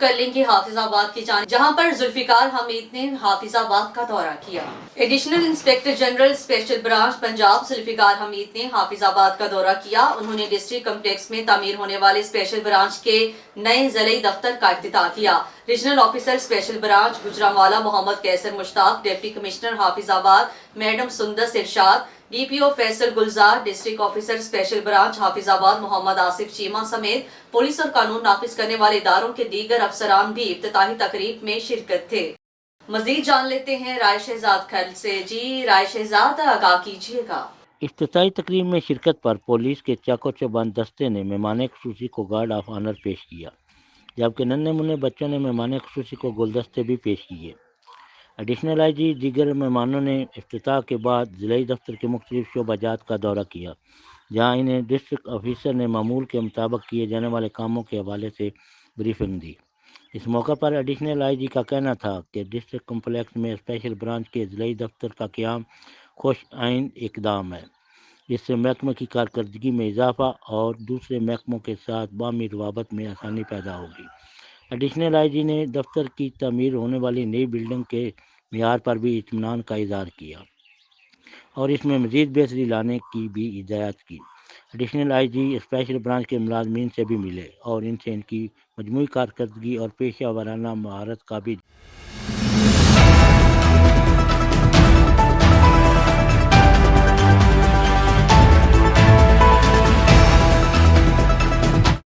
کر لیں گے حافظ آباد کی جانب، جہاں پر ذوالفقار حمید نے حافظ آباد کا دورہ کیا۔ Additional inspector general special branch Punjab Zulfiqar Hamid نے حافظ آباد کا دورہ کیا۔ انہوں نے ڈسٹرکٹ کمپلیکس میں تعمیر ہونے والے اسپیشل برانچ کے نئے ضلعی دفتر کا افتتاح کیا۔ Regional officer special branch Gujranwala Muhammad Qaiser Mushtaq, deputy commissioner Hafizabad madam Sundas Irshad, D P O Faisal Gulzar, district officer special branch Hafizabad محمد آصف چیمہ سمیت پولیس اور قانون نافذ کرنے والے اداروں کے دیگر افسران بھی افتتاحی تقریب میں شرکت تھے۔ مزید جان لیتے ہیں رائے شہزاد کھل سے۔ جی رائے شہزاد، آگاہ کیجیے گا۔ افتتاحی تقریب میں شرکت پر پولیس کے چاق و چوبند دستے نے مہمان خصوصی کو گارڈ آف آنر پیش کیا، جبکہ ننھے منھے بچوں نے مہمان خصوصی کو گلدستے بھی پیش کیے۔ ایڈیشنل آئی جی دیگر مہمانوں نے افتتاح کے بعد ضلعی دفتر کے مختلف شعبہ جات کا دورہ کیا، جہاں انہیں ڈسٹرکٹ آفیسر نے معمول کے مطابق کیے جانے والے کاموں کے حوالے سے بریفنگ دی۔ اس موقع پر ایڈیشنل آئی جی کا کہنا تھا کہ ڈسٹرکٹ کمپلیکس میں اسپیشل برانچ کے ضلعی دفتر کا قیام خوش آئند اقدام ہے۔ اس سے محکمہ کی کارکردگی میں اضافہ اور دوسرے محکموں کے ساتھ باہمی روابط میں آسانی پیدا ہوگی۔ ایڈیشنل آئی جی نے دفتر کی تعمیر ہونے والی نئی بلڈنگ کے معیار پر بھی اطمینان کا اظہار کیا اور اس میں مزید بہتری لانے کی بھی ہدایت کی۔ Additional I G special branch کے ملازمین سے بھی ملے اور ان سے ان کی مجموعی کارکردگی اور پیشہ ورانہ مہارت کا بھی